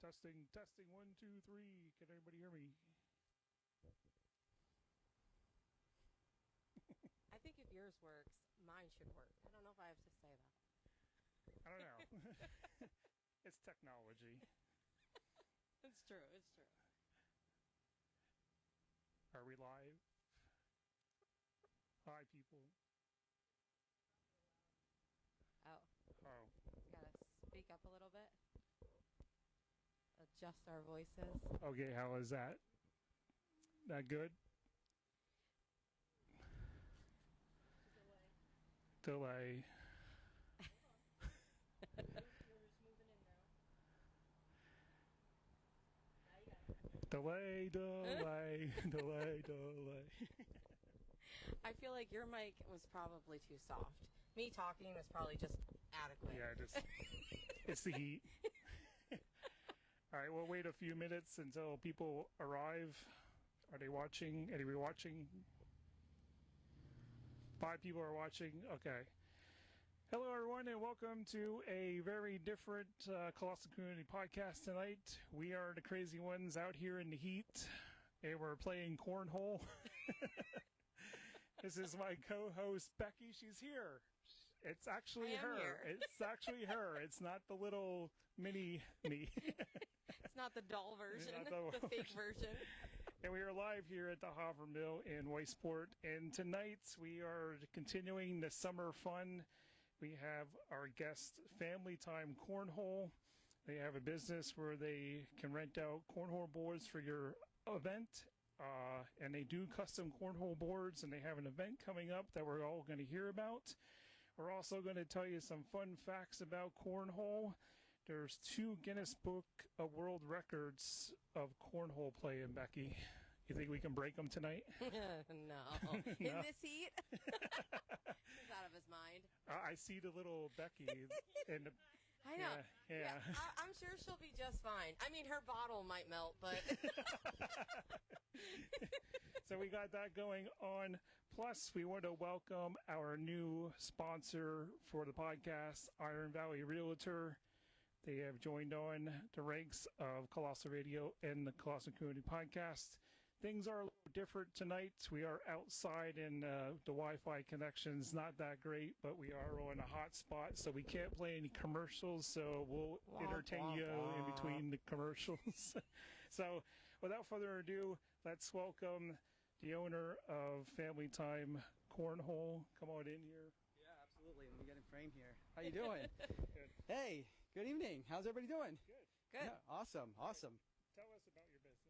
Testing, testing, 1, 2, 3. Can everybody hear me? I think if yours works, mine should work. I don't know if I have to say that. I don't know. It's technology. It's true. It's true. Are we live? Hi, people. Oh, Oh, gotta speak up a little bit. Adjust our voices. okay. How is that? That good? Delay. Delay, delay, delay, delay. I feel like your mic was probably too soft. Me talking was probably just adequate. Yeah, it's the heat. All right, we'll wait a few minutes until people arrive. Are they watching? Are we watching? 5 people are watching. Okay. Hello, everyone, and welcome to a very different Colossal Community podcast tonight. We are the crazy ones out here in the heat, and we're playing Cornhole. This is my co-host, Becky. She's here. It's actually her. Here. It's actually her. It's not the little mini me. It's not the doll version, Not the fake version. And we are live here at the Hopper Mill in Waysport. And tonight we are continuing the summer fun. We have our guest, Family Time Cornhole. They have a business where they can rent out cornhole boards for your event. And they do custom cornhole boards, and they have an event coming up that we're all going to hear about. We're also going to tell you some fun facts about cornhole. There's 2 Guinness Book of World Records of cornhole playing, Becky. You think we can break them tonight? No. In this heat? He's out of his mind. I see the little Becky. And I know. Yeah. I'm sure she'll be just fine. I mean, her bottle might melt, but... So we got that going on. Plus, we want to welcome our new sponsor for the podcast, Iron Valley Realtor. They have joined on the ranks of Colossal Radio and the Colossal Community Podcast. Things are a little different tonight. We are outside, and the Wi-Fi connection's not that great, but we are on a hot spot, so we can't play any commercials, so we'll entertain you in between the commercials. So without further ado, let's welcome the owner of Family Time Cornhole. Come on in here. Yeah, absolutely. Let me get in frame here. How you doing? Good. Hey, good evening. How's everybody doing? Good. Good. Yeah, awesome. Tell us about your business.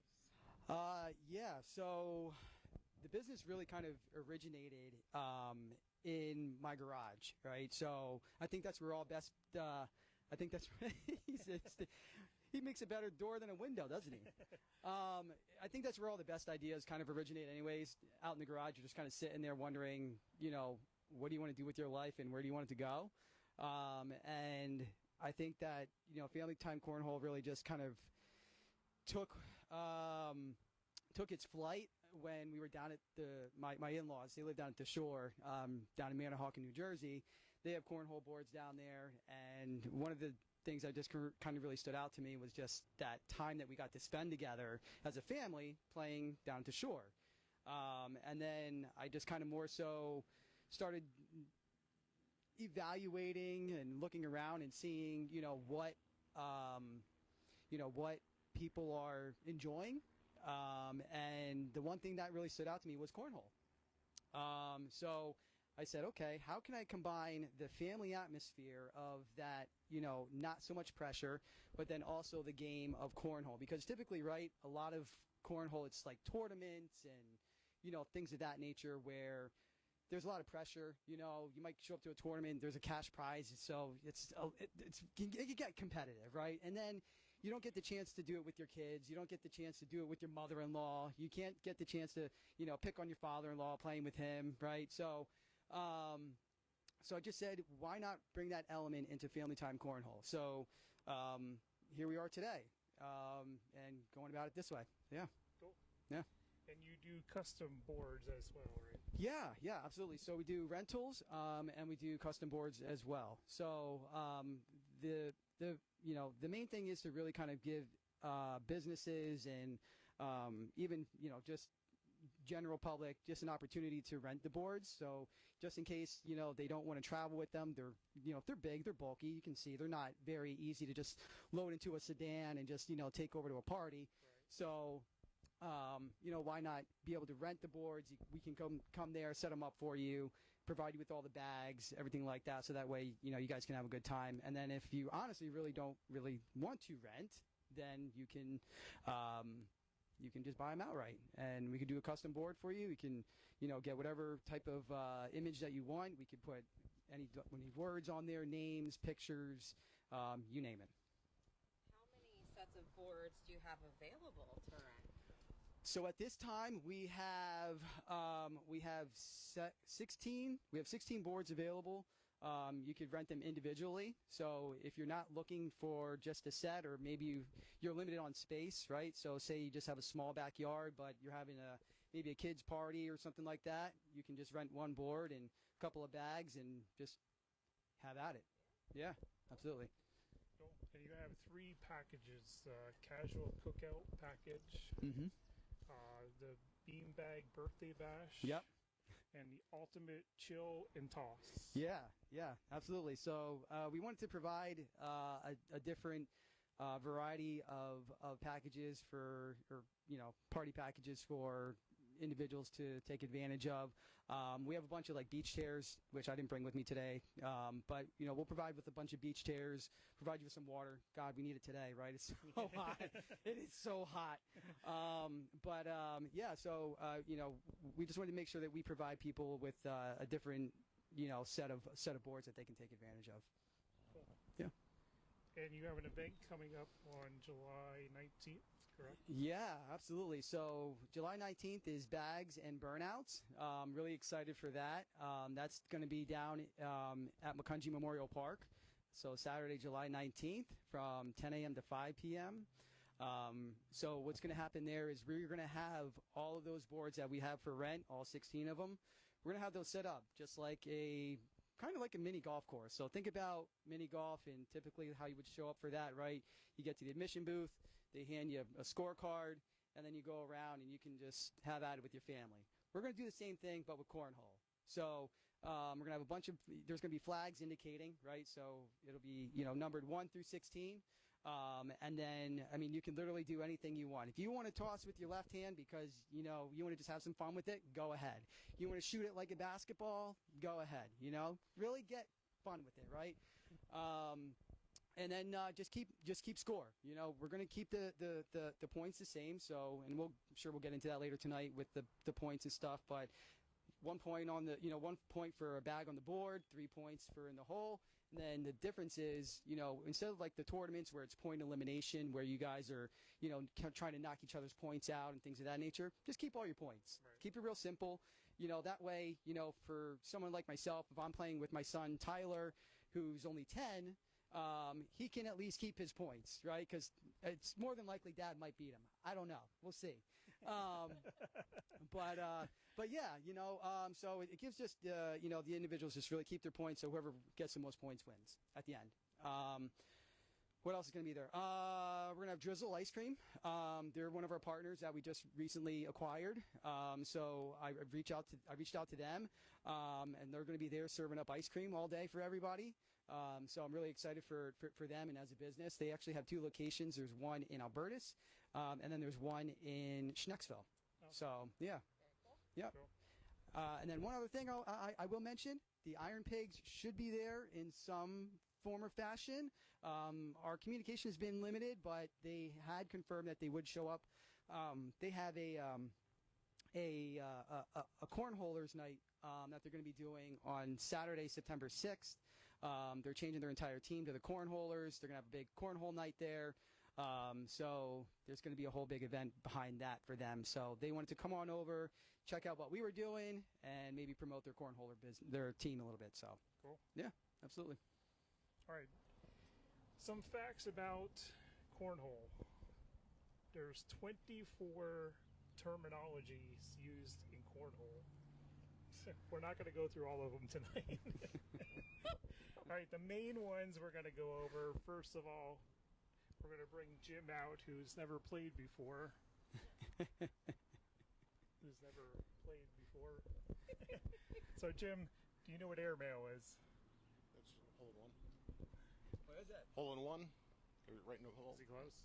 Yeah, so the business really kind of originated in my garage, right? So I think that's where all best, I think that's, he makes a better door than a window, doesn't he? I think that's where all the best ideas kind of originate anyways. Out in the garage, you're just kind of sitting there wondering, what do you want to do with your life and where do you want it to go? And I think that, Family Time Cornhole really just kind of took its flight when we were down at my in-laws. They live down at the shore, down in Manahawkin, New Jersey. They have cornhole boards down there, and one of the things that just kind of really stood out to me was just that time that we got to spend together as a family playing down at the shore. And then I just kind of more so started evaluating and looking around and seeing, what people are enjoying. And the one thing that really stood out to me was cornhole. So I said, okay, how can I combine the family atmosphere of that, not so much pressure, but then also the game of cornhole? Because typically, right, a lot of cornhole, it's like tournaments and, things of that nature where there's a lot of pressure. You might show up to a tournament, there's a cash prize, so it get competitive, right? And then you don't get the chance to do it with your kids. You don't get the chance to do it with your mother-in-law. You can't get the chance to, pick on your father-in-law playing with him, right? So I just said, why not bring that element into Family Time Cornhole? So here we are today, and going about it this way. Yeah. Cool. Yeah. And you do custom boards as well, right? Yeah, absolutely. So we do rentals, and we do custom boards as well. So the main thing is to really kind of give businesses and even just general public just an opportunity to rent the boards. So just in case they don't want to travel with them, they're they're big, they're bulky. You can see they're not very easy to just load into a sedan and just take over to a party. Right. So why not be able to rent the boards? We can come there, set them up for you, provide you with all the bags, everything like that, so that way you guys can have a good time. And then if you honestly don't want to rent, then you can just buy them outright, and we could do a custom board for you. We can get whatever type of image that you want. We could put any words on there, names, pictures, you name it. How many sets of boards do you have available to rent? So at this time we have 16. We have 16 boards available. You could rent them individually. So if you're not looking for just a set, or maybe you're limited on space, right? So say you just have a small backyard, but you're having maybe a kid's party or something like that, you can just rent one board and a couple of bags and just have at it. Yeah, absolutely. Cool. And you have 3 packages: casual cookout package, Mm-hmm. the beanbag birthday bash, Yep. and the ultimate chill and toss. Yeah, absolutely. So we wanted to provide a different variety of packages or party packages for individuals to take advantage of. We have a bunch of beach chairs, which I didn't bring with me today, but we'll provide with a bunch of beach chairs, provide you with some water. God, we need it today, right? It's so hot. It is so hot. So we just wanted to make sure that we provide people with a different set of boards that they can take advantage of. Cool. Yeah. And you have an event coming up on July 19th, correct? Yeah, absolutely. So July 19th is Bags and Burnouts. Really excited for that. That's going to be down at McCungy Memorial Park. So Saturday, July 19th from 10 a.m. to 5 p.m. So what's going to happen there is we're going to have all of those boards that we have for rent, all 16 of them. We're going to have those set up just like kind of like a mini golf course. So think about mini golf and typically how you would show up for that, right? You get to the admission booth, they hand you a scorecard, and then you go around and you can just have at it with your family. We're going to do the same thing, but with cornhole. So we're going to have there's going to be flags indicating, right? So it'll be, numbered 1 through 16. And then, you can literally do anything you want. If you want to toss with your left hand because, you want to just have some fun with it, go ahead. You want to shoot it like a basketball, go ahead, really get fun with it, right? And then just keep score. We're going to keep the points the same. So, and I'm sure we'll get into that later tonight with the points and stuff, but 1 point on the, 1 point for a bag on the board, 3 points for in the hole. And then the difference is, instead of like the tournaments where it's point elimination, where you guys are, trying to knock each other's points out and things of that nature, just keep all your points. Right. Keep it real simple. That way, for someone like myself, if I'm playing with my son Tyler, who's only 10, he can at least keep his points, right? Because it's more than likely Dad might beat him. I don't know. We'll see. But yeah, so it gives just, the individuals just really keep their points. So whoever gets the most points wins at the end. What else is going to be there? We're going to have Drizzle Ice Cream. They're one of our partners that we just recently acquired. So I reached out to them, and they're going to be there serving up ice cream all day for everybody. So I'm really excited for them and as a business. They actually have 2 locations. There's one in Albertus, and then there's one in Schnecksville. Oh. So yeah. Yep. Cool. And then one other thing I will mention, the Iron Pigs should be there in some form or fashion. Our communication has been limited, but they had confirmed that they would show up. They have a cornholers night that they're going to be doing on Saturday, September 6th. They're changing their entire team to the cornholers. They're going to have a big cornhole night there. So there's going to be a whole big event behind that for them. So they wanted to come on over, check out what we were doing, and maybe promote their cornholer their team a little bit. So Cool. Yeah, absolutely. All right. Some facts about cornhole. There's 24 terminologies used in cornhole. We're not going to go through all of them tonight. All right, the main ones we're going to go over. First of all, we're going to bring Jim out, who's never played before. Who's never played before. So, Jim, do you know what airmail is? That's hole in one. What is that? Hole in one? Right in the hole. Is he close?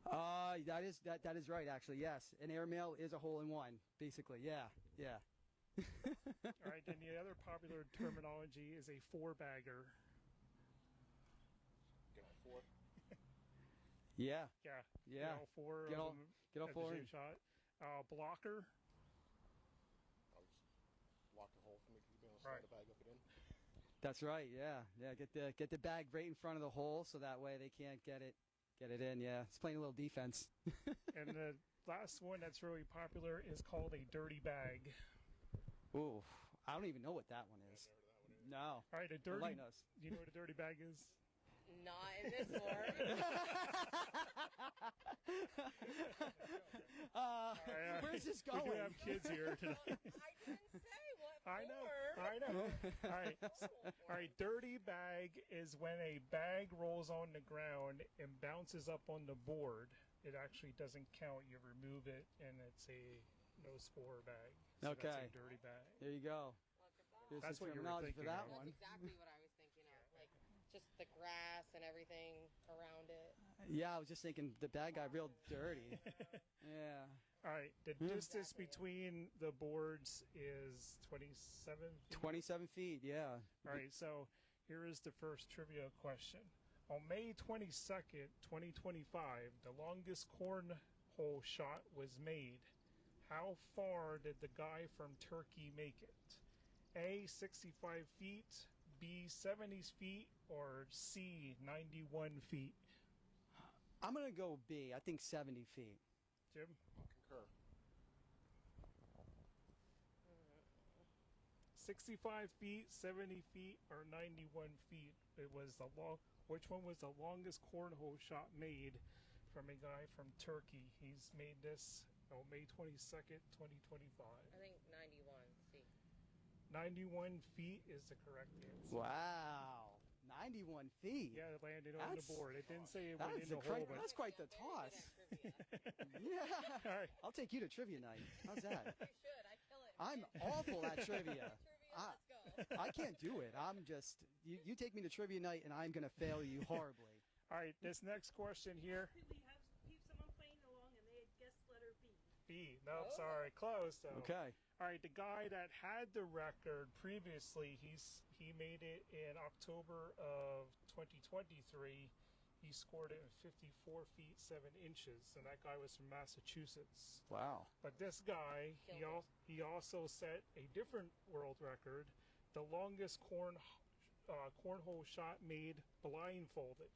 That is right, actually. Yes, an airmail is a hole in one, basically. Yeah. All right, and the other popular terminology is a four-bagger. Get all four. Yeah. Yeah. Get all four Get of all- them get all at four the in. same shot. Blocker. I'll just lock the hole for me. You know, Right. slide the bag up and in. That's right. Yeah. Get the bag right in front of the hole, so that way they can't get it in. Yeah, it's playing a little defense. And the last one that's really popular is called a dirty bag. Ooh, I don't even know what that one is. No. All right, a dirty. Enlighten us. You know what a dirty bag is? Not in this war. Where's this We going? do have kids here tonight. I didn't say what I know. for. I know. All right. Dirty bag is when a bag rolls on the ground and bounces up on the board. It actually doesn't count. You remove it, and it's a no score bag. So Okay. That's a dirty bag. There you go. Look at that. Here's That's some what you were terminology for thinking that of. one. That's exactly what I was thinking of. Like just the grass and everything around it. Yeah, I was just thinking the bag got real dirty. Yeah. All right. The distance between the boards is 27 feet. 27 feet, yeah. All right, so here is the first trivia question. On May 22nd, 2025, the longest cornhole shot was made. How far did the guy from Turkey make it? A, 65 feet, B, 70 feet, or C, 91 feet? I'm going to go B. I think 70 feet. Jim? I'll concur. 65 feet, 70 feet, or 91 feet? It was the Which one was the longest cornhole shot made from a guy from Turkey? He's made this on May 22nd, 2025. I think 91. See. 91 feet is the correct answer. Wow. 91 feet. Yeah, it landed on the That's- board. It didn't say it That went is in the hole, but That's quite the toss. Yeah. all right. I'll take you to trivia night. How's that? You should. I kill it. I'm awful at trivia. Let's go. I can't do it. I'm just, you take me to trivia night and I'm going to fail you horribly. All right, this next question here. Could we have someone playing along and they had guessed letter B? B. Nope, sorry. Close, though. Okay. All right, the guy that had the record previously, he made it in October of 2023. He scored it in 54 feet 7 inches, and that guy was from Massachusetts. Wow. But this guy, he also set a different world record, the longest cornhole shot made blindfolded.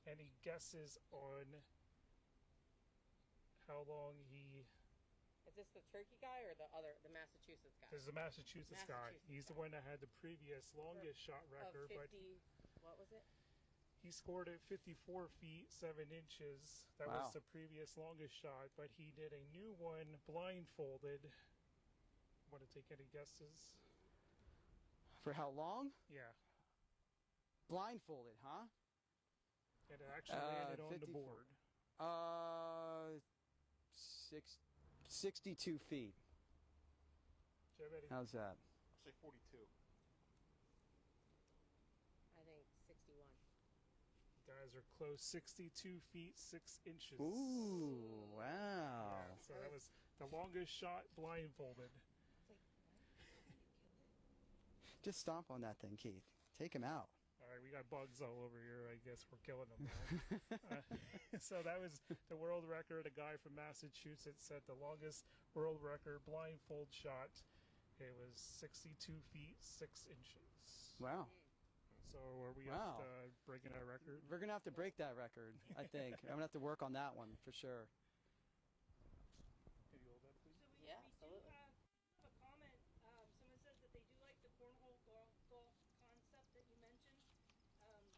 And he guesses on how long he. Is this the Turkey guy or the Massachusetts guy? This is a Massachusetts guy. Massachusetts He's the guy. one that had the previous longest shot Of record, 50, but what was it? he scored at 54 feet 7 inches. That Wow. was the previous longest shot, but he did a new one blindfolded. Want to take any guesses? For how long? Yeah, Blindfolded, huh? and it actually landed on the 54. board. 62 feet. Jim, any- How's that? I'll say 42. I think 61. Guys are close. 62 feet 6 inches. Ooh, wow. Yeah, so that was the longest shot blindfolded. Just stomp on that thing, Keith. Take him out. All right, we got bugs all over here. I guess we're killing them now. So that was the world record. A guy from Massachusetts set the longest world record blindfold shot. It was 62 feet 6 inches. Wow. So are we Wow. up to breaking our record? We're going to have to break that record, I think. I'm going to have to work on that one for sure. Can you hold that, please? So Yeah, we absolutely. do have a comment. Someone says that they do like the cornhole golf concept that you mentioned,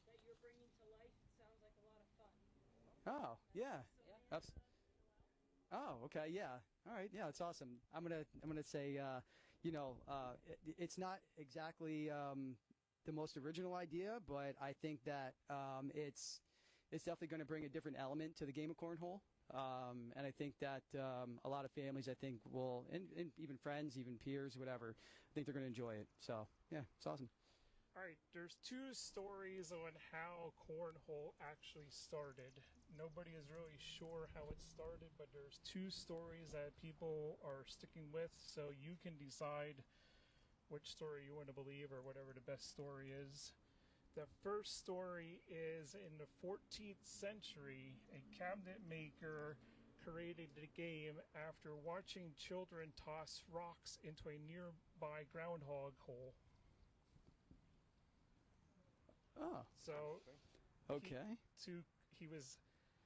that you're bringing to life. It sounds like a lot of fun. Oh, yeah. Yeah. Oh, okay, yeah. All right, yeah, it's awesome. I'm gonna say, it's not exactly the most original idea, but I think that it's definitely going to bring a different element to the game of cornhole. And I think that a lot of families, I think, will, and even friends, even peers, whatever, I think they're going to enjoy it. So, yeah, it's awesome. All right, there's two stories on how cornhole actually started. Nobody is really sure how it started, but there's two stories that people are sticking with, so you can decide which story you want to believe or whatever the best story is. The first story is in the 14th century, a cabinet maker created the game after watching children toss rocks into a nearby groundhog hole. Oh, So okay. he was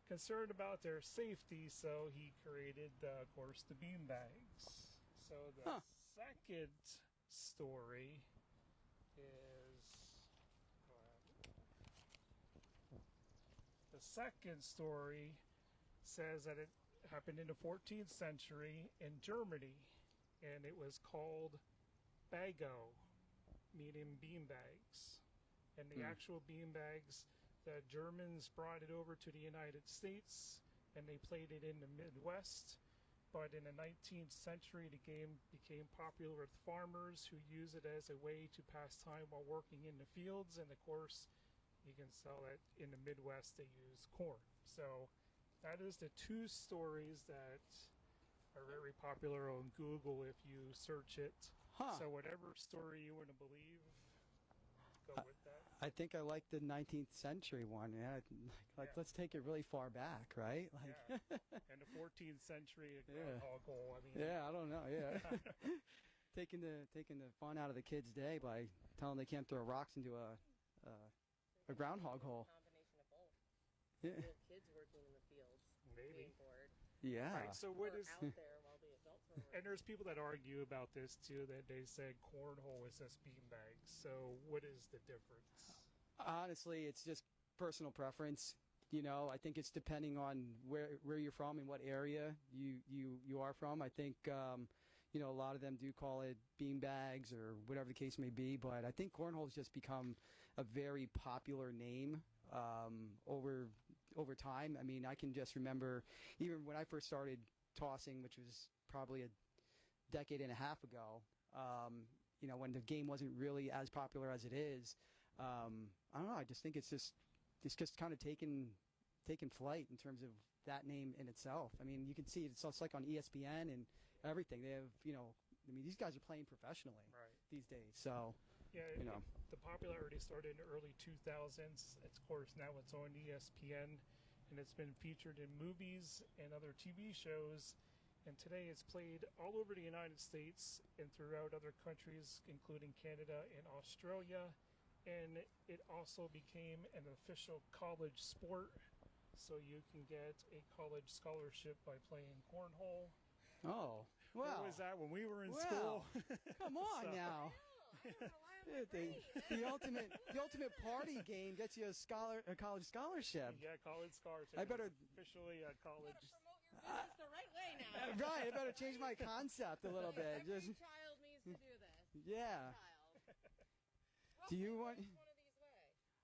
concerned about their safety, so he created, of course, the beanbags. So the second story is the second story says that it happened in the 14th century in Germany, and it was called Bago, meaning beanbags. And the actual beanbags, the Germans brought it over to the United States, and they played it in the Midwest. But in the 19th century, the game became popular with farmers who use it as a way to pass time while working in the fields. And of course, you can sell it in the Midwest. They use corn. So that is the two stories that are very popular on Google if you search it. So whatever story you want to believe, go with that. I think I like the 19th century one. Yeah, let's take it really far back, right? Like, And the 14th century groundhog hole. I mean, yeah, I don't know. Yeah, taking the fun out of the kids' day by telling them they can't throw rocks into a groundhog hole. Combination of both. Yeah. We have kids working in the fields, Maybe. being bored, Yeah. Right, so what or is? out there while the adults are And working. there's people that argue about this too. That they said cornhole is just beanbags. So what is the difference? Honestly, it's just personal preference. You know, I think it's depending on where you're from and what area you are from. I think you know, a lot of them do call it beanbags or whatever the case may be, but I think cornhole's just become a very popular name over time. I mean, I can just remember even when I first started tossing, which was probably a decade and a half ago, you know, when the game wasn't really as popular as it is. I don't know. I just think it's just kind of taken flight in terms of that name in itself. I mean, you can see it's like on ESPN and everything. They have, you know, I mean, these guys are playing professionally these days. So, Yeah, you know, the popularity started in the early 2000s. Of course, now it's on ESPN, and it's been featured in movies and other TV shows. And today it's played all over the United States and throughout other countries, including Canada and Australia. And it also became an official college sport, so you can get a college scholarship by playing cornhole. oh, Where well, was that when we were in well, school? come on So- now. I don't know why I'm like, The ultimate party game gets you a college scholarship. Yeah, college scholarship. I better- It's officially a college. promote your business the right way now. Right, I better change my concept a little bit. Every Just, child needs to do this. yeah. Child. Do you want? Which one of these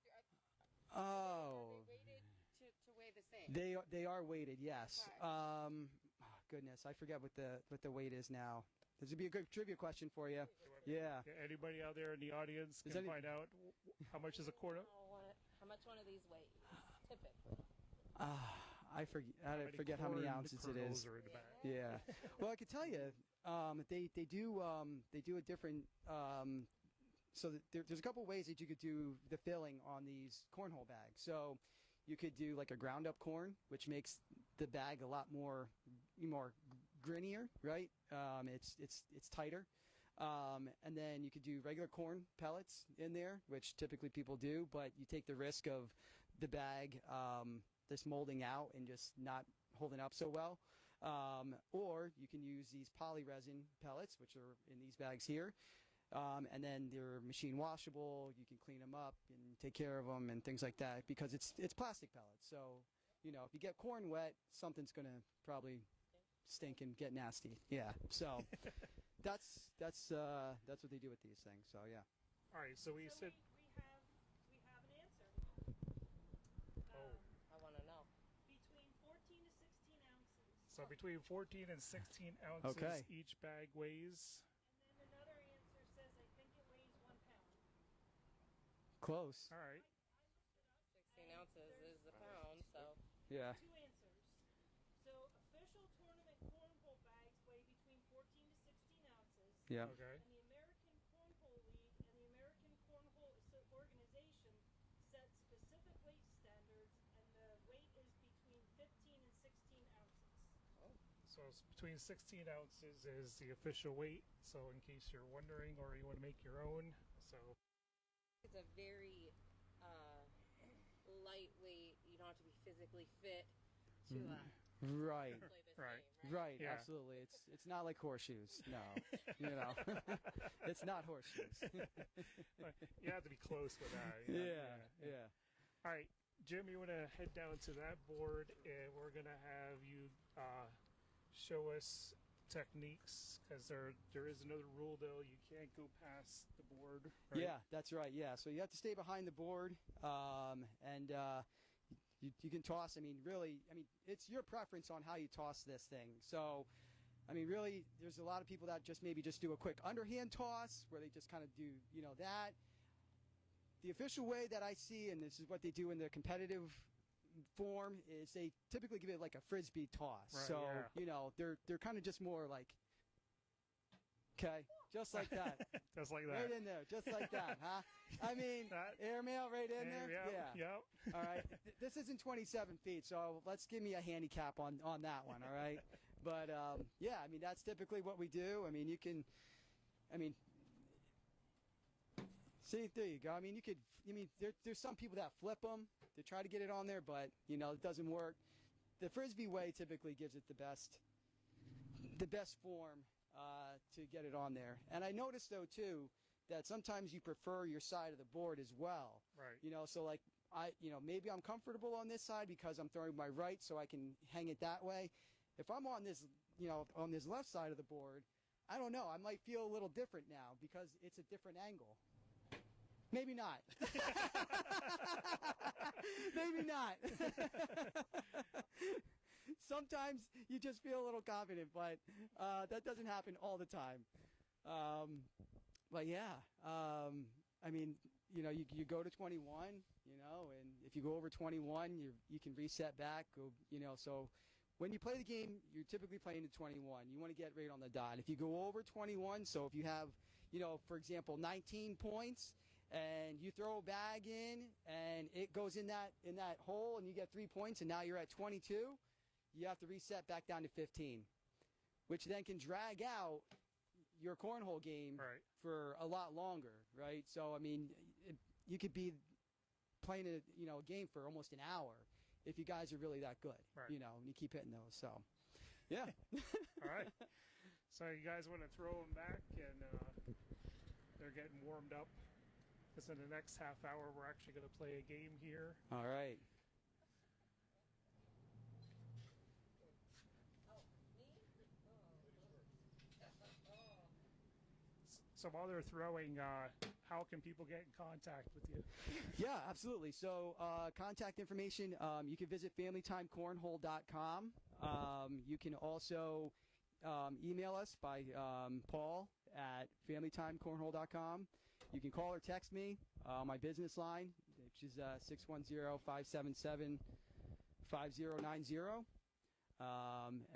weigh? Oh, Are they weighted to weigh the same? they are weighted. Yes. Okay. Oh, goodness, I forget what the weight is now. This would be a good trivia question for you. Yeah. Yeah, anybody out there in the audience Is can any- find out how much is a quarter. How much one of these weighs, typically? I forget how many ounces it is. Are in the back. Yeah. Well, I could tell you, they do a different. So there's a couple ways that you could do the filling on these cornhole bags. So you could do like a ground up corn, which makes the bag a lot more grinier, right? It's tighter. And then you could do regular corn pellets in there, which typically people do, but you take the risk of the bag just molding out and just not holding up so well. Or you can use these poly resin pellets, which are in these bags here. And then they're machine washable. You can clean them up and take care of them and things like that because it's plastic pellets. So, you know, if you get corn wet, something's going to probably stink and get nasty. Yeah. So that's what they do with these things. So, yeah. All right, so we said. we have an answer. Oh, I So between 14 and 16 ounces Okay. each bag weighs. And then another answer says, I think it weighs 1 pound. Close. All right. 16 ounces is the pound, so. Yeah. Two answers. So official tournament cornhole bags weigh between 14 to 16 ounces. Yeah. Okay. And the American Cornhole League and the American Cornhole Organization set specific weight standards, and the weight is between 15 and 16 ounces. So it's between 16 ounces is the official weight. So in case you're wondering or you want to make your own. So It's a very lightweight. You don't have to be physically fit to Right. play this Right. game, Right. Yeah. Absolutely. It's not like horseshoes. No. It's not horseshoes. you have to be close with that. Yeah. All right, Jim, you want to head down to that board, and we're going to have you show us techniques, because there is another rule, though. You can't go past the board. Right? Yeah, that's right. Yeah, so you have to stay behind the board, and you can toss. I mean, really, it's your preference on how you toss this thing. So, really, there's a lot of people that just do a quick underhand toss where they just kind of do, that. The official way that I see, and this is what they do in the competitive form, is they typically give it like a frisbee toss. Right, so, yeah. they're kind of just more like, okay, just like that. Just like that. Right in there, just like that, huh? Airmail right in there? Yep. All right. This isn't 27 feet, so let's give me a handicap on that one, all right? But, that's typically what we do. You can, see, there you go. There's some people that flip them to try to get it on there, but, it doesn't work. The Frisbee way typically gives it the best form to get it on there. And I noticed, though, too, that sometimes you prefer your side of the board as well. Right. So like maybe I'm comfortable on this side because I'm throwing my right, so I can hang it that way. If I'm on this, on this left side of the board, I don't know. I might feel a little different now because it's a different angle. Maybe not. Maybe not. Sometimes you just feel a little confident, but that doesn't happen all the time. But yeah, you go to 21, and if you go over 21, you can reset back. So when you play the game, you're typically playing to 21. You want to get right on the dot. If you go over 21, so if you have, for example, 19 points, and you throw a bag in, and it goes in that hole, and you get 3 points, and now you're at 22, you have to reset back down to 15, which then can drag out your cornhole game for a lot longer, right? So, you could be playing a game for almost an hour if you guys are really that good, and you keep hitting those. So, yeah. All right. So you guys want to throw them back, and they're getting warmed up. Because in the next half hour, we're actually going to play a game here. All right. So while they're throwing, how can people get in contact with you? Yeah, absolutely. So contact information, you can visit familytimecornhole.com. You can also email us by Paul at familytimecornhole.com. You can call or text me on my business line, which is 610-577-5090.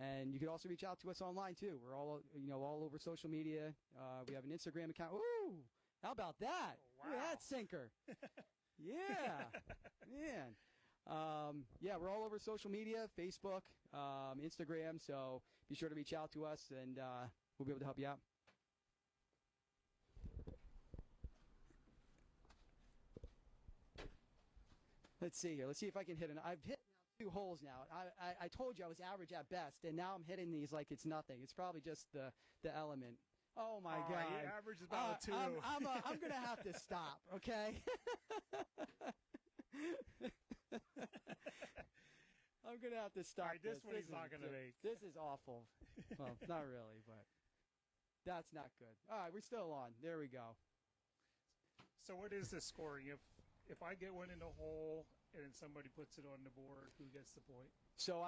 And you can also reach out to us online too. We're all over social media. We have an Instagram account. Ooh, how about that? Oh, wow. Look at that sinker. Yeah, man. We're all over social media, Facebook, Instagram. So be sure to reach out to us, and we'll be able to help you out. Let's see here. Let's see if I can hit I've hit 2 holes now. I told you I was average at best, and now I'm hitting these like it's nothing. It's probably just the element. Oh my God! He averages about a 2. I'm gonna have to stop. Okay. I'm gonna have to stop. All right, this one he's not gonna make. This is awful. Well, not really, but that's not good. All right, we're still on. There we go. So what is the scoring? If I get one in the hole and then somebody puts it on the board, who gets the point? So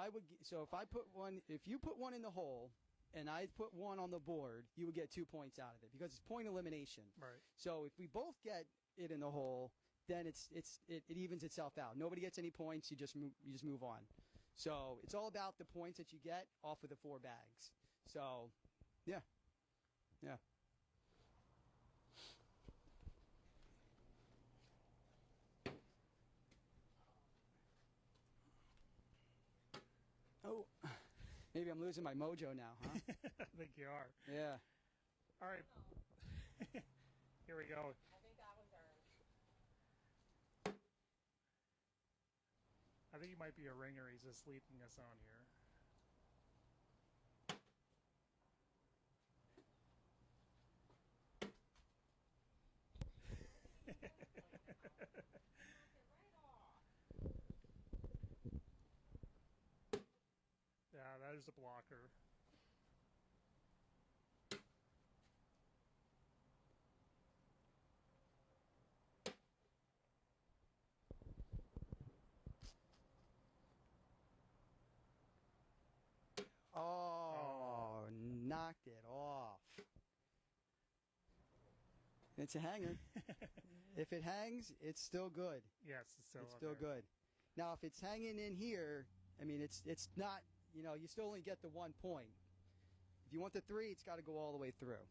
if you put one in the hole, and I put one on the board, you would get 2 points out of it because it's point elimination. Right. So if we both get it in the hole, then it evens itself out. Nobody gets any points. You just move on. So it's all about the points that you get off of the 4 bags. So, yeah. Oh, maybe I'm losing my mojo now, huh? I think you are. Yeah. All right. Here we go. I think that was earned. I think he might be a ringer. He's just leading us on here. Yeah, that is a blocker. Oh, knocked it off. It's a hanger. If it hangs, it's still good. Yes, it's still It's on still there. good. Now, if it's hanging in here, I mean, it's not, you still only get the 1 point. If you want the 3, it's got to go all the way through.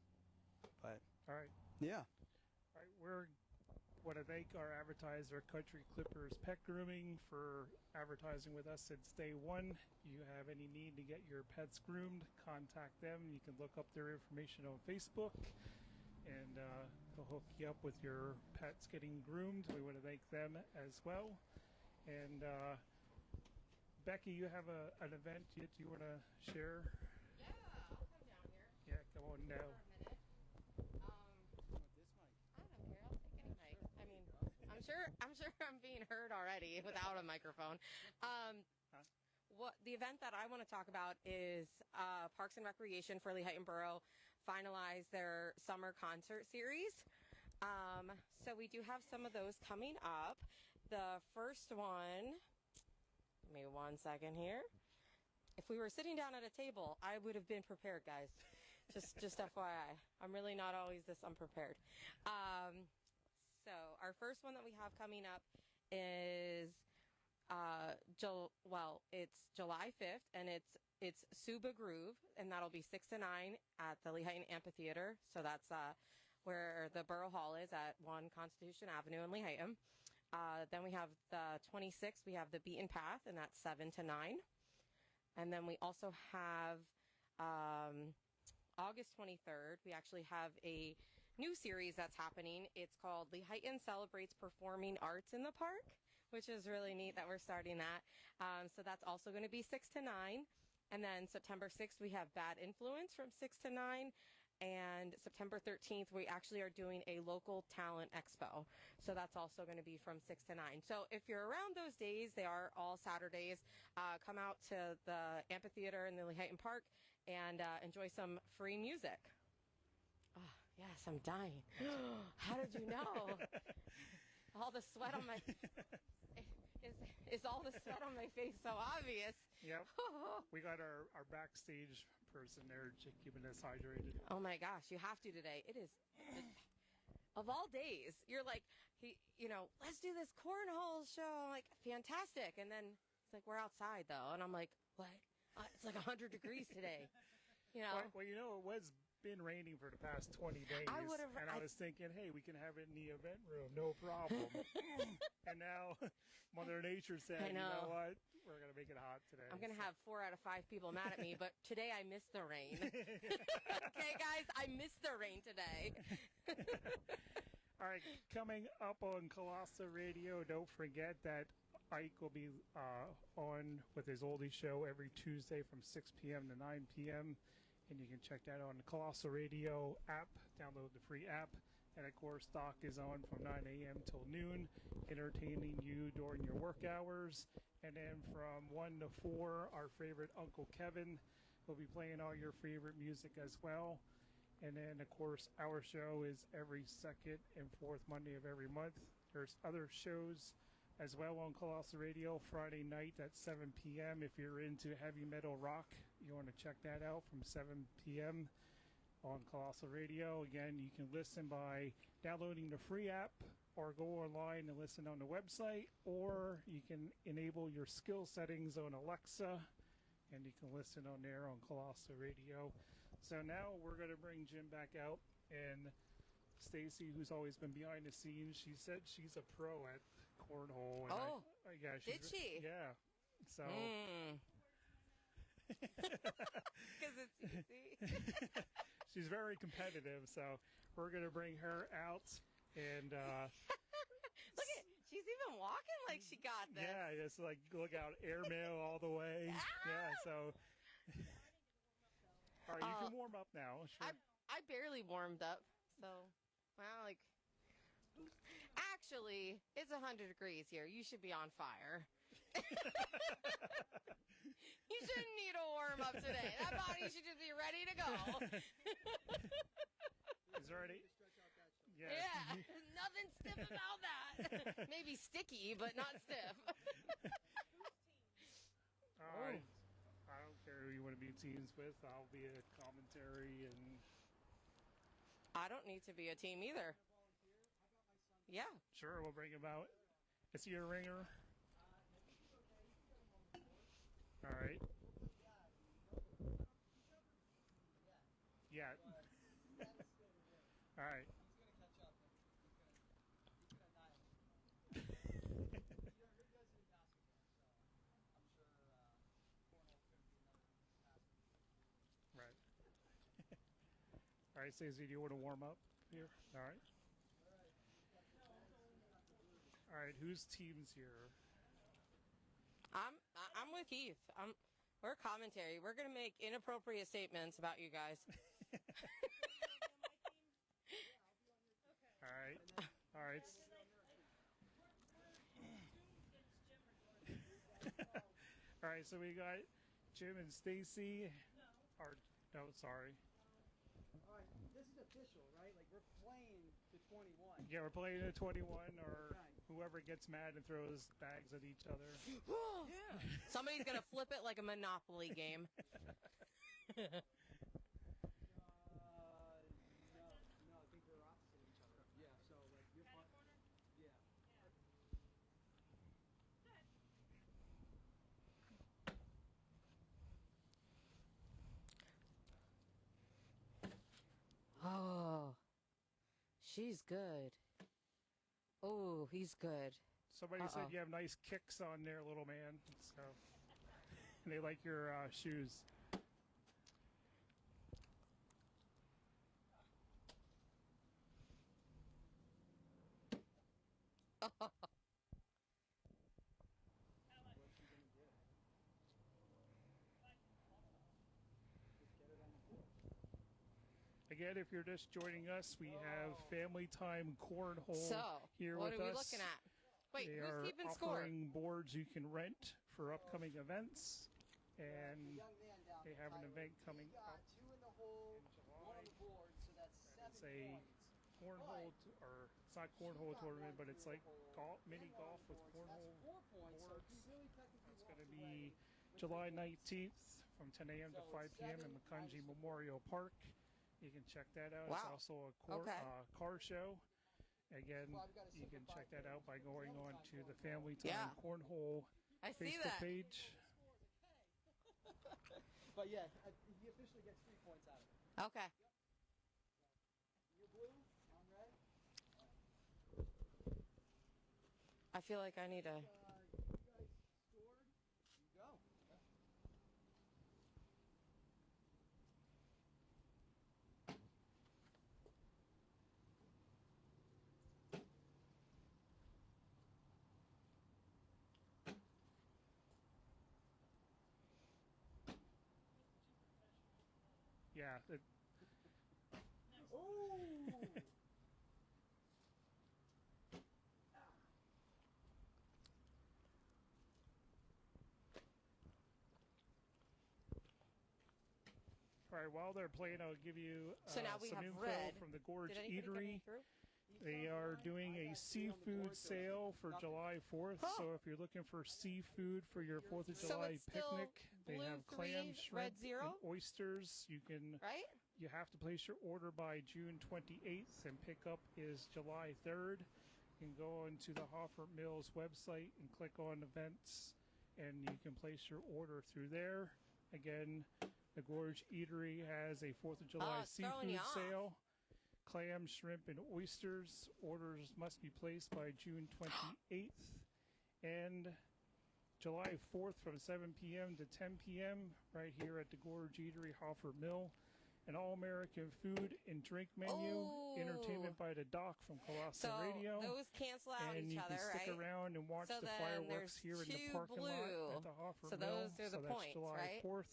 But, All right. yeah. All right, we want to thank our advertiser, Country Clippers Pet Grooming, for advertising with us since day one. You have any need to get your pets groomed, contact them. You can look up their information on Facebook, and they'll hook you up with your pets getting groomed. We want to thank them as well. And Becky, you have an event that you want to share? Yeah, I'll come down here Yeah, come on now. for a minute. I don't care. I'll take any mic. I mean, I'm sure I'm being heard already without a microphone. What the event that I want to talk about is Parks and Recreation for Lehighton Borough finalized their summer concert series. So we do have some of those coming up. The first one, give me 1 second here. If we were sitting down at a table, I would have been prepared, guys. Just FYI. I'm really not always this unprepared. So our first one that we have coming up is it's July 5th, and it's Suba Groove, and that'll be 6 to 9 at the Lehighton Amphitheater. So that's where the Borough Hall is at 1 Constitution Avenue in Lehighton. Then we have the 26th, we have the Beaten Path, and that's 7 to 9. And then we also have August 23rd, we actually have a new series that's happening. It's called Lehighton Celebrates Performing Arts in the Park, which is really neat that we're starting that. So that's also going to be 6 to 9. And then September 6th, we have Bad Influence from 6 to 9. And September 13th, we actually are doing a local talent expo. So that's also going to be from 6 to 9. So if you're around those days, they are all Saturdays, come out to the amphitheater in the Lehighton Park and enjoy some free music. Oh, yes, I'm dying. How did you know? All the sweat on my... Is all the sweat on my face so obvious? Yep. We got our backstage person there keeping us hydrated. Oh my gosh, you have to today. It is, of all days, you're like, let's do this cornhole show. I'm like, fantastic. And then it's like, we're outside though. And I'm like, what? It's like 100 degrees today. Well, it was been raining for the past 20 days. I was thinking, hey, we can have it in the event room, no problem. And now Mother Nature said, you know what? We're going to make it hot today. I'm going to have 4 out of 5 people mad at me, but today I missed the rain. Okay, guys, I missed the rain today. All right, coming up on Colossa Radio, don't forget that Ike will be on with his oldie show every Tuesday from 6 p.m. to 9 p.m., and you can check that on the Colossa Radio app. Download the free app. And, of course, Doc is on from 9 a.m. till noon, entertaining you during your work hours. And then from 1 to 4, our favorite Uncle Kevin will be playing all your favorite music as well. And then, of course, our show is every second and fourth Monday of every month. There's other shows as well on Colossal Radio Friday night at 7 p.m. If you're into heavy metal rock, you want to check that out from 7 p.m. on Colossal Radio. Again, you can listen by downloading the free app or go online and listen on the website, or you can enable your skill settings on Alexa and you can listen on there on Colossal Radio. So now we're going to bring Jim back out, and Stacy, who's always been behind the scenes, she said she's a pro at cornhole. And yeah, did she? Yeah. So. Because it's easy. She's very competitive, so we're going to bring her out. And look at, she's even walking like she got this. Yeah, just like look out, airmail all the way. Yeah, so. All right, you can warm up now. Sure. I barely warmed up, so well, like actually, it's 100 degrees here. You should be on fire. You shouldn't need a warm up today. That body should just be ready to go. Is there any? Yeah, nothing stiff about that. Maybe sticky, but not stiff. All right. I don't care who you want to be teams with. I'll be a commentary, and I don't need to be a team either. Yeah. Sure, we'll bring him out. Is he a ringer? All right. Yeah. All right. Right. All right, Stacey, do you want to warm up here? All right. All right, whose team's here? I'm with Keith. We're commentary. We're gonna make inappropriate statements about you guys. All right. All right. All right, so we got Jim and Stacy. No, sorry. All right, this is official, right? Like we're playing to 21. Yeah, we're playing at 21, or whoever gets mad and throws bags at each other. Yeah. Somebody's gonna flip it like a Monopoly game. No, I think we're opposite each other. Yeah, so like you're part. Yeah. Oh, she's good. Oh, he's good. Somebody said you have nice kicks on there, little man. So, and they like your shoes. Again, if you're just joining us, we have Family Time Cornhole here what with are we us. looking at? Wait, they who's are keeping score? offering boards you can rent for upcoming events, and they have an event coming up Two in the hole, in July. one on the board, so that's 7 It's a points. cornhole, or it's not cornhole tournament, but it's like mini golf with cornhole That's 4 points. So boards. if you really technically It's walk going to away, be July 19th from 10 a.m. to 5 p.m. in Makunji Memorial Park. You can check that out. Wow. It's also a car show. Again, you can check that out by going on to the Family Time Cornhole I see Facebook that. page. But yeah, he officially gets 3 points out of it. Okay. You're blue, I'm red. I feel like I need to. You guys scored. You go. Yeah. Oh! All right, while they're playing, I'll give you So now we some have info red. from the Gorge Did anybody put any Eatery. through? They are doing a seafood sale for July 4th. Huh. So if you're looking for seafood for your 4th of So July it's still picnic, they Blue have 3, clam, Red shrimp, 0? and oysters. Right? You have to place your order by June 28th, and pickup is July 3rd. You can go onto the Hoffer Mills website and click on events, and you can place your order through there. Again, the Gorge Eatery has a 4th of July it's throwing you seafood off. sale. Clam, shrimp, and oysters. Orders must be placed by June 28th. And July 4th from 7 p.m. to 10 p.m. right here at the Gorge Eatery, Hoffer Mill. An all-American food and drink menu. Oh. Entertainment by the Doc from So Colossal Radio. those cancel out And each you other, can stick right? around and watch So the then fireworks there's here in the two parking lot blue. at the Hoffer So Mill. those are the so that's points, July right? 4th.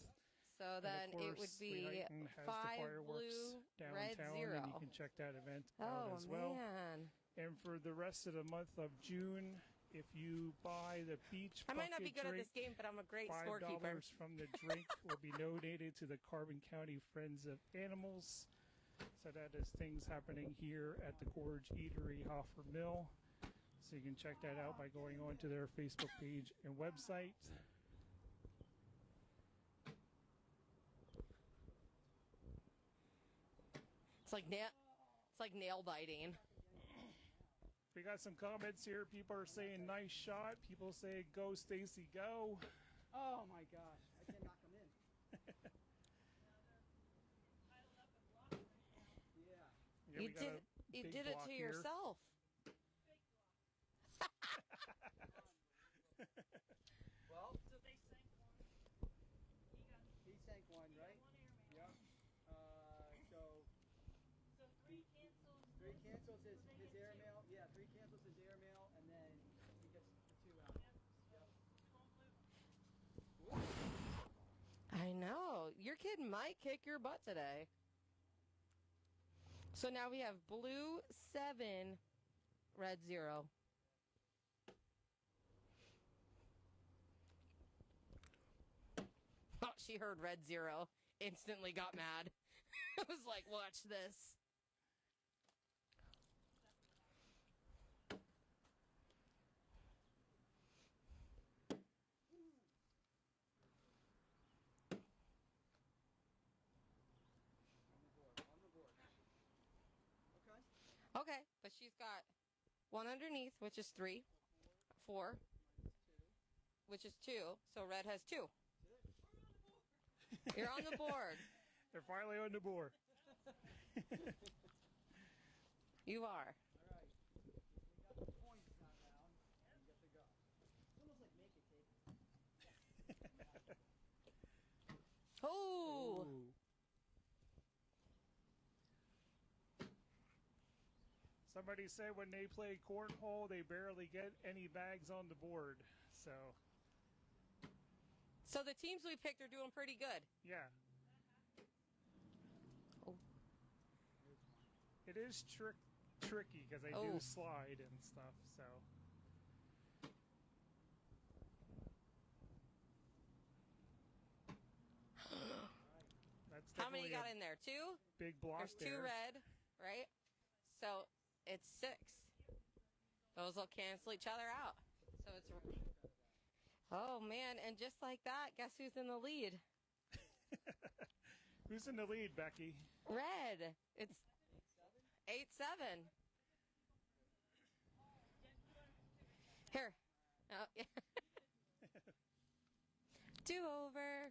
So And then of it course, would be Lehighton has the 5 fireworks blue, red downtown, 0. and you can check that event Oh, out as well. man. And for the rest of the month of June, if you buy the beach I might not be bucket good at drink, this game, but I'm a great $5 scorekeeper. from the drink will be donated to the Carbon County Friends of Animals. So that is things happening here at the Gorge Eatery, Hoffer Mill. So you can check that out by going on to their Facebook page and website. It's like nail biting. We got some comments here. People are saying nice shot. People say go Stacy, go. Oh my gosh, I cannot come in. Yeah. Yeah, You we got a you big did it block to here. yourself. Well, So they sank one. he sank one, right? One airman. Yep. So So three cancels. three cancels So his they get two. airmail. Yeah, three cancels his airmail, and then he gets the 2 out. Yep. Yep. Two on blue. I know. Your kid might kick your butt today. So now we have blue 7, red 0. Oh, she heard red 0. Instantly got mad. I was like, watch this. On the board. Okay. Okay, but she's got one underneath, which is 3, 4, which is 2. So red has 2. You're on the board. They're finally on the board. You are. All right. We got the points now down, and you get to go. It's almost like make it take. Oh. Ooh. Somebody said when they play cornhole, they barely get any bags on the board. So the teams we picked are doing pretty good. Yeah. Oh. It is tricky because they Oh. do slide and stuff. So that's How many definitely got a in there? 2? big block There's 2 there. red, right? So it's 6. Those will cancel each other out. So it's. Oh man! And just like that, guess who's in the lead? Who's in the lead, Becky? Red. It's 8-7. Here. Oh, yeah. 2 over.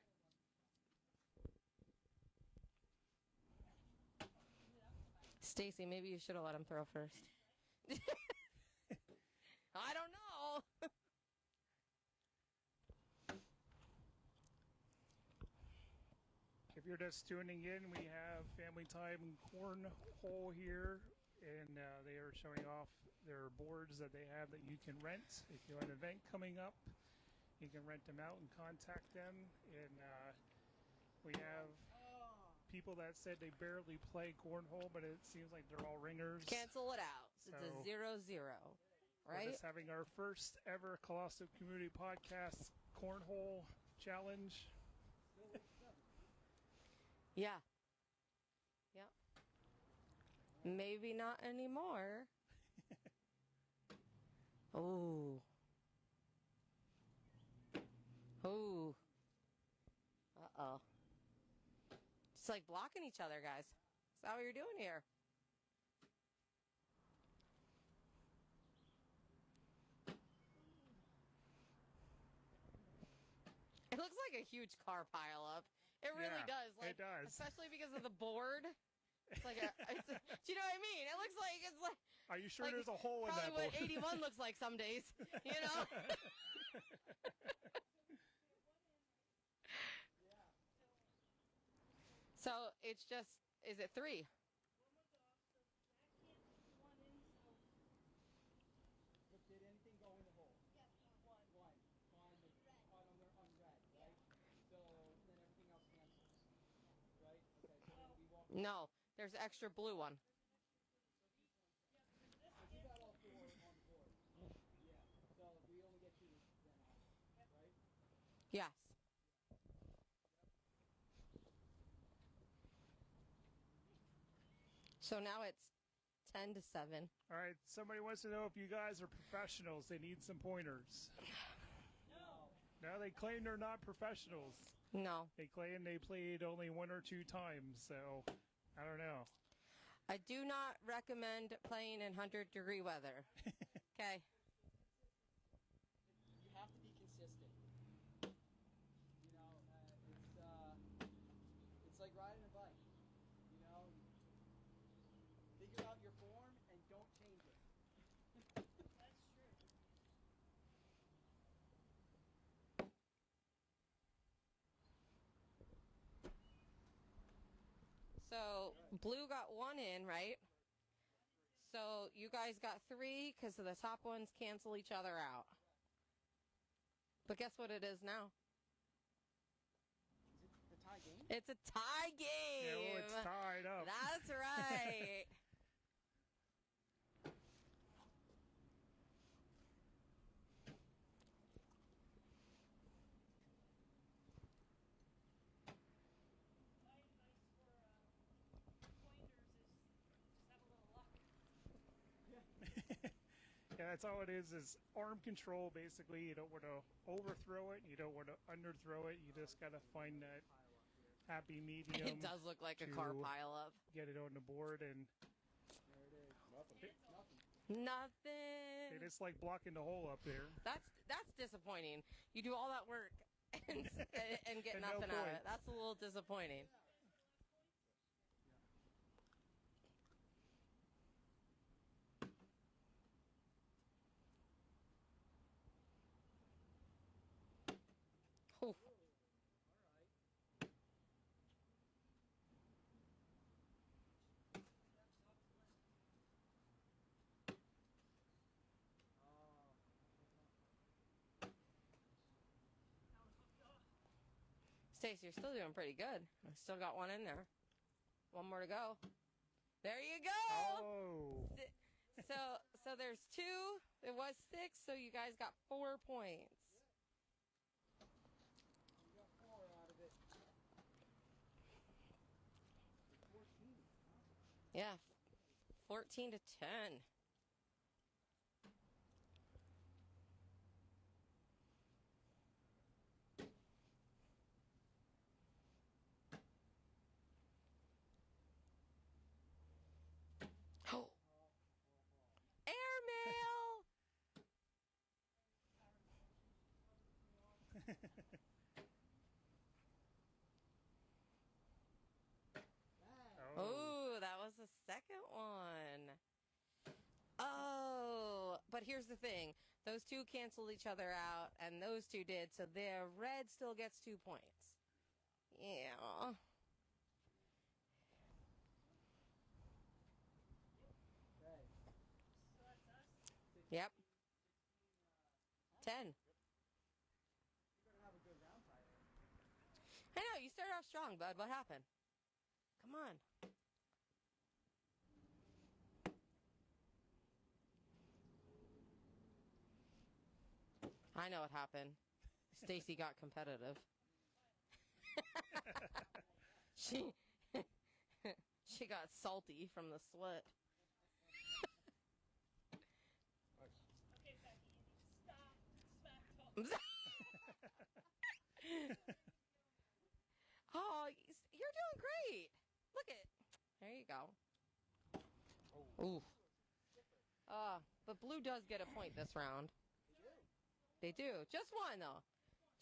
Stacy, maybe you should have let him throw first. I don't know. If you're just tuning in, we have Family Time Cornhole here, and they are showing off their boards that they have that you can rent. If you have an event coming up, you can rent them out and contact them. And we have people that said they barely play cornhole, but it seems like they're all ringers. Cancel it out. It's a So- 0-0. We're Right? just having our first ever Colossal Community Podcast Cornhole Challenge. Yeah. Yeah. Maybe not anymore. Oh. Oh. Uh-oh. It's like blocking each other, guys. Is that what you're doing here? It looks like a huge car pileup. It really Yeah, does. Like, it does. Especially because of the board. It's like do you know what I mean? It looks like it's like. Are you sure like, there's a hole in that probably board? what 81 looks like some days. You know. So it's just. Is it 3? But did anything go in the hole? One. On red, right? So then everything else cancels, right? Okay, so then we walk. No, there's an extra blue one. But you got all 4 on the board. Yeah. So we only get 2 then out, right? Yes. So now it's 10 to 7. All right, somebody wants to know if you guys are professionals. They need some pointers. No, they claim they're not professionals. No. They claim they played only 1 or 2 times, so I don't know. I do not recommend playing in 100-degree weather. Okay. You have to be consistent. You know, it's like riding a bike. You know, figure out your form and don't change it. That's true. So blue got 1 in, right? So you guys got 3 because the top ones cancel each other out. But guess what it is now? Is it the tie game? It's a tie game. Yeah, well, it's tied up. That's right. My advice for pointers is just have a little luck. Yeah, that's all it is arm control, basically. You don't want to overthrow it. You don't want to underthrow it. You just got to find that happy medium. It does look like a car to pileup. Get it on the board, and There it is. Nothing. Nothing. it's like blocking the hole up there. That's disappointing. You do all that work and get And no nothing out of point. it. That's a little disappointing. Oof. Stacey, you're still doing pretty good. I still got 1 in there. 1 more to go. There you go. Oh, So there's 2. It was 6, so you guys got 4 points. You got 4 out of it. 14. Yeah. 14 to 10. Oh. Airmail. Oh, that was the second one. Oh, but here's the thing. Those 2 canceled each other out, and those 2 did, so the red still gets 2 points. Yeah. Okay. Yep. 10. You're gonna have a good round tie there. I know, you started off strong, bud. What happened? Come on. I know what happened. Stacy got competitive. she She got salty from the sweat. Nice. Okay, Becky, you need to stop smack talking. Oh, you're doing great. Look at. There you go. Ooh. But blue does get a point this round. They do. Just one, though.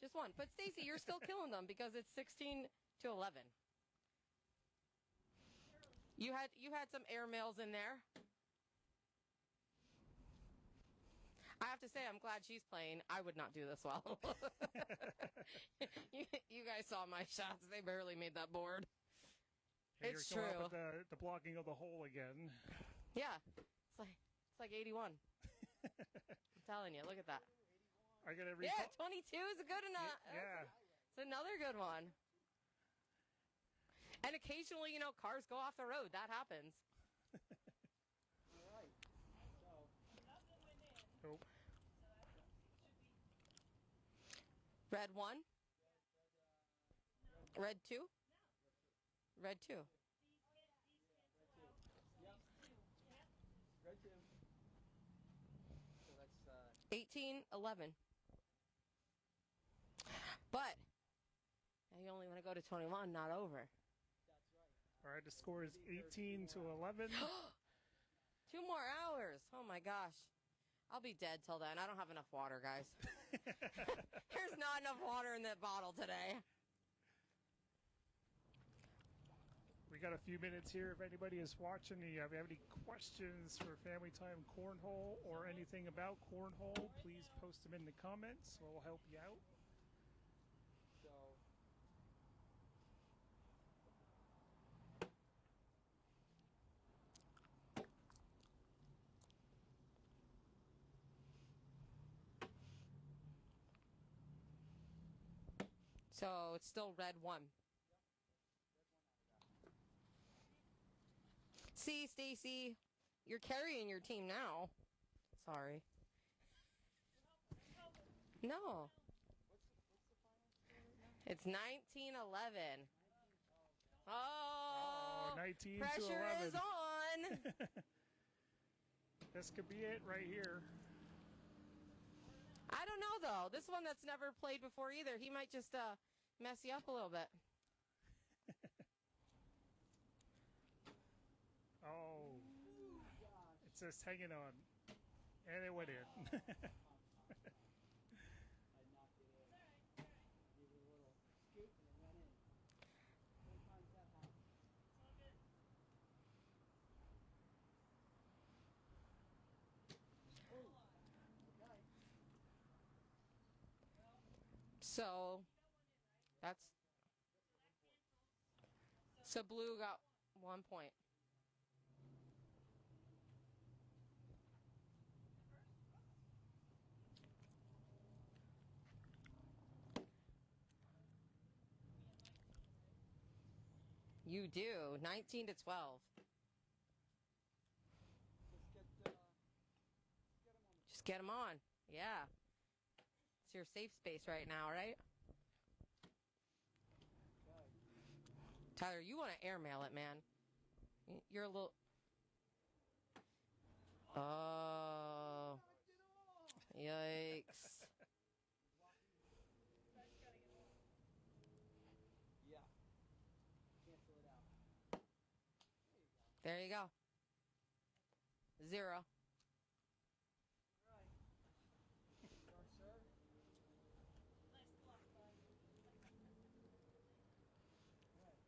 Just one. But, Stacy, you're still killing them because it's 16 to 11. You had some air mails in there. I have to say, I'm glad she's playing. I would not do this well. you guys saw my shots. They barely made that board. Hey, It's you're coming true. up with the blocking of the hole again. Yeah. It's like 81. I'm telling you. Look at that. I got to Yeah, 22 is a good enough. Yeah. It's another good one. And occasionally, cars go off the road. That happens. All right. So, Nothing went in, Oh, so that should be Red 1. Red 2. Red 2. yep. Red 2. So that's 18, 11. But now you only want to go to 21, not over. all right. The score is 18 to 11. 2 more hours. Oh my gosh. I'll be dead till then. I don't have enough water, guys. There's not enough water in that bottle today. We got a few minutes here. If anybody is watching, you have any questions for Family Time Cornhole or anything about Cornhole, please post them in the comments. We'll help you out. so. So it's still red 1. See, Stacy, you're carrying your team now. Sorry. No. It's 19-11. Oh, 19 to pressure 11. is on. This could be it right here. I don't know, though. This one that's never played before either. He might just mess you up a little bit. Oh, it's just hanging on. And it went in. I knocked it in. Gave it a little scoop and it went in. Sometimes that happens. all good. Okay. So that's. So blue got 1 point. You do. 19 to 12. Just get 'em on the Just get them on. Yeah. It's your safe space right now, right? Okay. Tyler, you want to airmail it, man. You're a little. Oh. Yikes. Yeah. Cancel it out. There you go. 0. All right. Start, sir. Nice block, bud. Right.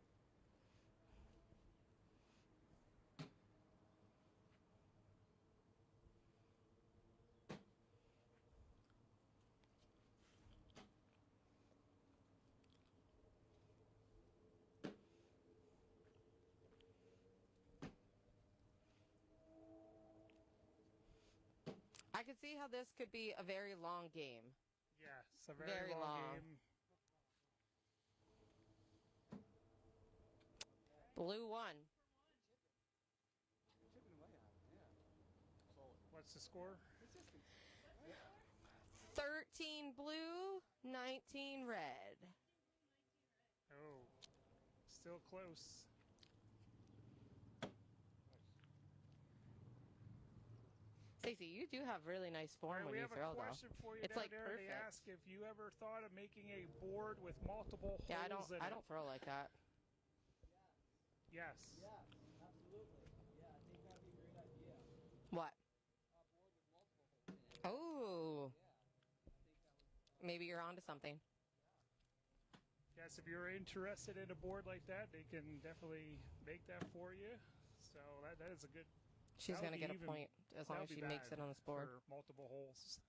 I could see how this could be a very long game. Yeah, it's a very, Very long long. game. Blue 1. Chipping away at it, yeah. Solid. What's the score? Consistency. 13 blue, 19 red. Oh, still close. Stacey, you do have really nice All form right, when we you have a throw, though. question for you It's down like there. They perfect. ask if you ever thought of making a board with multiple holes Yeah, I in it. don't throw like that. Yes. Yes, absolutely. Yeah, I think that'd be a great idea. What? A board with multiple holes in it. Oh, Yeah, I think that would. maybe you're onto something. Yes, if you're interested in a board like that, they can definitely make that for you. So that is a good. She's That would going to be get a even- point as long that as would she be makes bad it on this board. for multiple holes.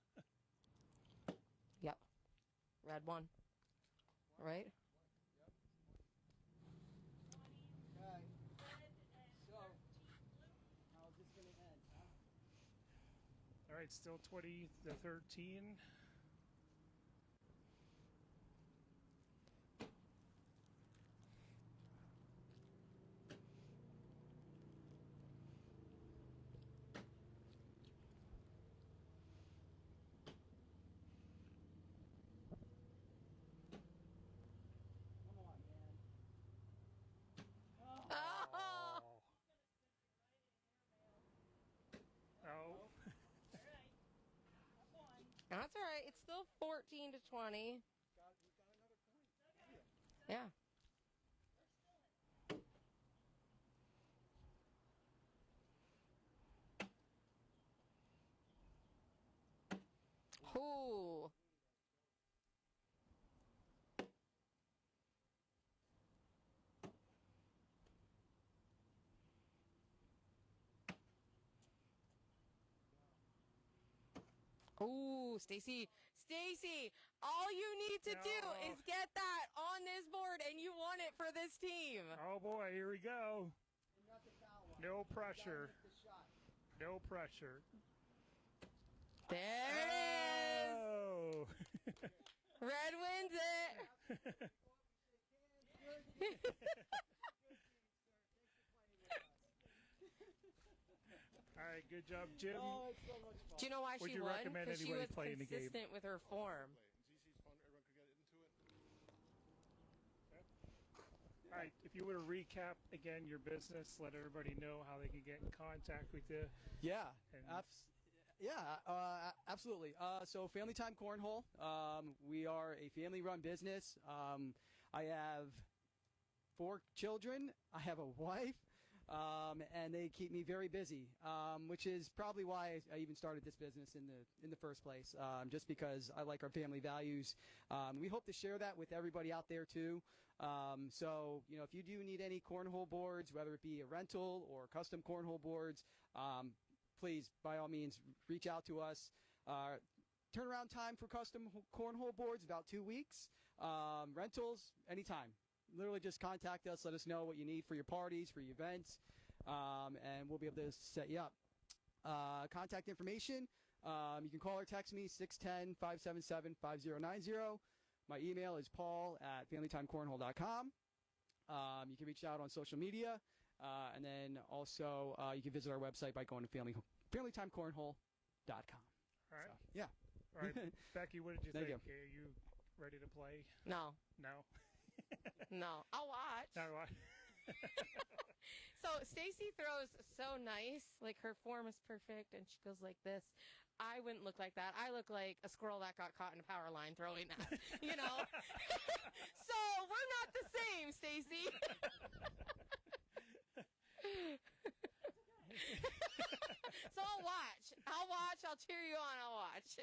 Yep. Red one. Right? Okay, Red and so 13 blue. how's this going to end, huh? All right, still 20 to 13. Come on, man. Oh! Oh. All right. Up one. That's all right. It's still 14 to 20. We've got another point. Yeah. Ooh. Ooh, Stacy, all you need to do No. is get that on this board and you won it for this team. Oh boy, here we go. And not the foul line. No You pressure. gotta make the shot. No pressure. There it is. Oh. Red wins it. All right, good job, Jim. Oh, it's so much fun. Do you know why Would she you won? recommend Because she anybody was playing the game? consistent with her form. Play. It's easy, it's fun. Everyone could get into it. All right, if you were to recap again your business, let everybody know how they can get in contact with you. Yeah, And- absolutely. So Family Time Cornhole, we are a family-run business. I have 4 children. I have a wife, and they keep me very busy, which is probably why I even started this business in the first place, just because I like our family values. We hope to share that with everybody out there too. So, if you do need any cornhole boards, whether it be a rental or custom cornhole boards, please, by all means, reach out to us. Turnaround time for custom cornhole boards, about 2 weeks. Rentals, anytime. Literally just contact us. Let us know what you need for your parties, for your events, and we'll be able to set you up. Contact information, you can call or text me, 610-577-5090. My email is paul@familytimecornhole.com. You can reach out on social media. And then also you can visit our website by going to familytimecornhole.com. All right. So, yeah. All right, Becky, what did you Thank think? Are you ready to play? No, No. no. I'll watch. No. I- So Stacy throws so nice, like her form is perfect, and she goes like this. I wouldn't look like that. I look like a squirrel that got caught in a power line throwing that, So we're not the same, Stacy. So I'll watch. I'll cheer you on. I'll watch.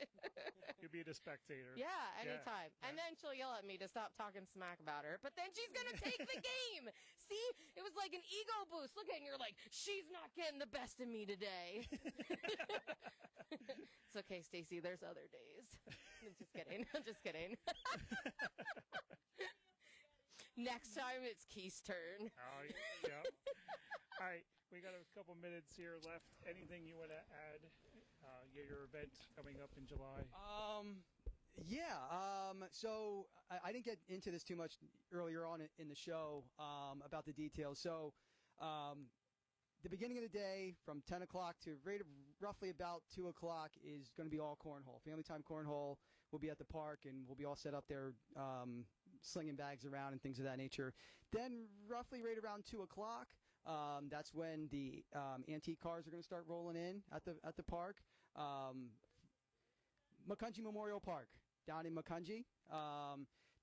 You'll be the spectator. Yeah, anytime. yeah. And then she'll yell at me to stop talking smack about her. But then she's going to take the game. See? It was like an ego boost. Look at it, and you're like, she's not getting the best of me today. It's okay, Stacy. There's other days. I'm just kidding. I'm just kidding. Next time, it's Keith's turn. Oh, yeah. All right, we got a couple minutes here left. Anything you want to add? Your event coming up in July. So I didn't get into this too much earlier on in the show about the details. So the beginning of the day from 10 o'clock to roughly about 2 o'clock is going to be all cornhole. Family Time Cornhole will be at the park, and we'll be all set up there slinging bags around and things of that nature. Then roughly right around 2 o'clock, That's when the antique cars are going to start rolling in at the park. Makunji Memorial Park down in Makunji.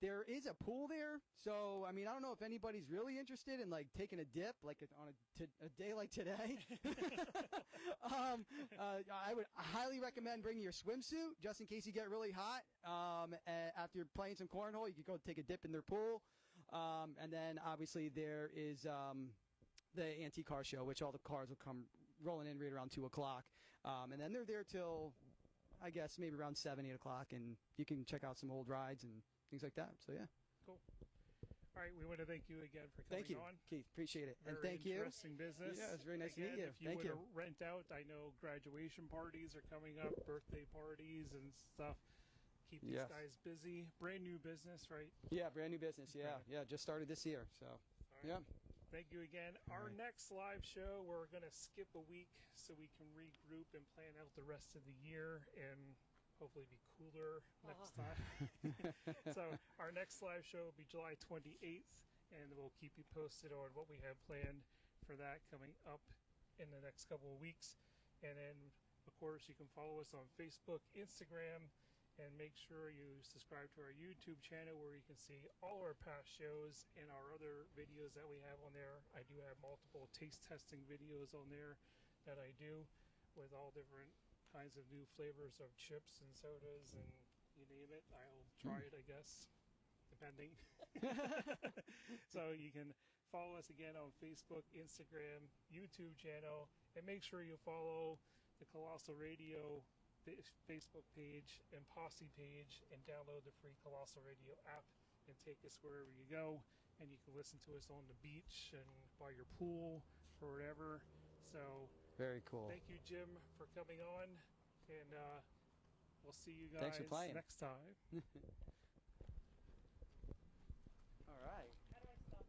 There is a pool there, so I mean, I don't know if anybody's really interested in like taking a dip, like on a day like today. I would highly recommend bringing your swimsuit just in case you get really hot. After playing some cornhole, you could go take a dip in their pool, and then obviously there is the antique car show, which all the cars will come rolling in right around 2:00, and then they're there till I guess maybe around 7, 8 o'clock, and you can check out some old rides and things like that. So yeah. Cool. All right, we want to thank you again for coming Thank you, on. Keith. Appreciate it. Very and thank you. interesting business. Yeah, it's very nice again, to meet you. If you Thank want you. to rent out, I know graduation parties are coming up, birthday parties and stuff. Keep these Yes. guys busy. Brand new business, right? Yeah, brand new business. Yeah, Okay. yeah, just started this year. So All right. yeah. Thank you again. All Our right. next live show, we're going to skip a week so we can regroup and plan out the rest of the year and hopefully be cooler next time. So our next live show will be July 28th, and we'll keep you posted on what we have planned for that coming up in the next couple of weeks. And then, of course, you can follow us on Facebook, Instagram, and make sure you subscribe to our YouTube channel where you can see all our past shows and our other videos that we have on there. I do have multiple taste testing videos on there that I do with all different kinds of new flavors of chips and sodas and you name it. I'll try it, I guess, depending. So you can follow us again on Facebook, Instagram, YouTube channel, and make sure you follow the Colossal Radio Facebook page and Posse page and download the free Colossal Radio app and take us wherever you go, and you can listen to us on the beach and by your pool or whatever. So Very cool. thank you, Jim, for coming on, and we'll see you guys Thanks for playing. next time. All right. How do I stop?